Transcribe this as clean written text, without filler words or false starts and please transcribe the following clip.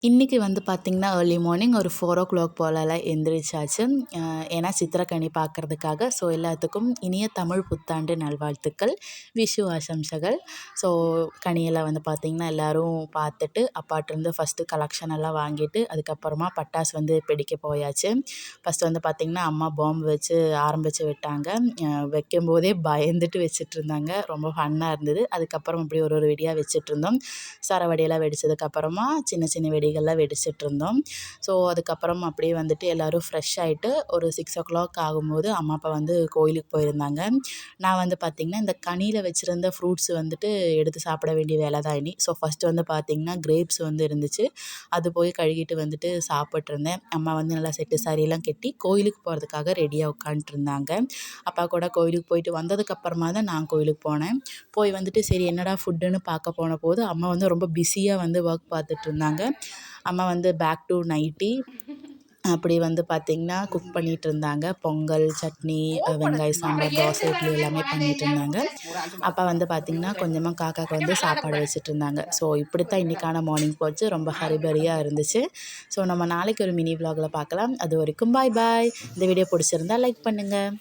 இன்றைக்கி வந்து பார்த்திங்கன்னா ஏர்லி மார்னிங் ஒரு 4:00 போலலாம் எந்திரிச்சாச்சு. ஏன்னா சித்திரக்கனி பார்க்குறதுக்காக. ஸோ எல்லாத்துக்கும் இனிய தமிழ் புத்தாண்டு நல்வாழ்த்துக்கள், விஷு ஆசம்சைகள். ஸோ கனியெல்லாம் வந்து பார்த்திங்கன்னா எல்லோரும் பார்த்துட்டு அப்பாட்டிருந்து ஃபஸ்ட்டு கலெக்ஷன் எல்லாம் வாங்கிட்டு அதுக்கப்புறமா பட்டாசு வந்து வெடிக்க போயாச்சு. ஃபஸ்ட்டு வந்து பார்த்திங்கன்னா அம்மா பாம்பு வச்சு ஆரம்பித்து விட்டாங்க. வைக்கும்போதே பயந்துட்டு வச்சிட்ருந்தாங்க. ரொம்ப ஃபன்னாக இருந்தது. அதுக்கப்புறம் அப்படி ஒரு வெடியாக வச்சிட்ருந்தோம். சரவெடியெல்லாம் வெடித்ததுக்கப்புறமா சின்ன சின்ன வெடிகள்லாம் வெடிச்சிட்ருந்தோம். ஸோ அதுக்கப்புறம் அப்படியே வந்துட்டு எல்லோரும் ஃப்ரெஷ் ஆகிட்டு ஒரு 6:00 ஆகும்போது அம்மா அப்பா வந்து கோயிலுக்கு போயிருந்தாங்க. நான் வந்து பார்த்திங்கன்னா இந்த கனியில் வச்சுருந்த ஃப்ரூட்ஸ் வந்துட்டு எடுத்து சாப்பிட வேண்டிய வேலை தான் இனி. ஸோ ஃபஸ்ட்டு வந்து பார்த்திங்கன்னா கிரேப்ஸ் வந்து இருந்துச்சு. அது போய் கழுகிட்டு வந்துட்டு சாப்பிட்ருந்தேன். அம்மா வந்து நல்லா செட்டு சாரியெல்லாம் கட்டி கோயிலுக்கு போகிறதுக்காக ரெடியாக உட்காண்ட்ருந்தாங்க. அப்பா கூட கோயிலுக்கு போயிட்டு வந்ததுக்கப்புறமா தான் நான் கோயிலுக்கு போனேன். போய் வந்துட்டு சரி என்னடா ஃபுட்டுன்னு பார்க்க போன போது அம்மா வந்து ரொம்ப பிஸியாக வந்து ஒர்க் பார்த்துட்ருந்தாங்க. அம்மா வந்து பேக் டு நைட்டி அப்படி வந்து பார்த்திங்கன்னா குக் பண்ணிகிட்ருந்தாங்க. பொங்கல், சட்னி, வெங்காய சாம்பார், தோசை, இட்லி எல்லாமே பண்ணிகிட்ருந்தாங்க. அப்பா வந்து பார்த்திங்கன்னா கொஞ்சமாக காக்காவுக்கு வந்து சாப்பாடு வச்சுட்ருந்தாங்க. ஸோ இப்படித்தான் இன்றைக்கான மார்னிங் போச்சு. ரொம்ப ஹரிபரியாக இருந்துச்சு. ஸோ நம்ம நாளைக்கு ஒரு மினி விலாகில் பார்க்கலாம். அது வரைக்கும் பாய் பாய். இந்த வீடியோ பிடிச்சிருந்தா லைக் பண்ணுங்கள்.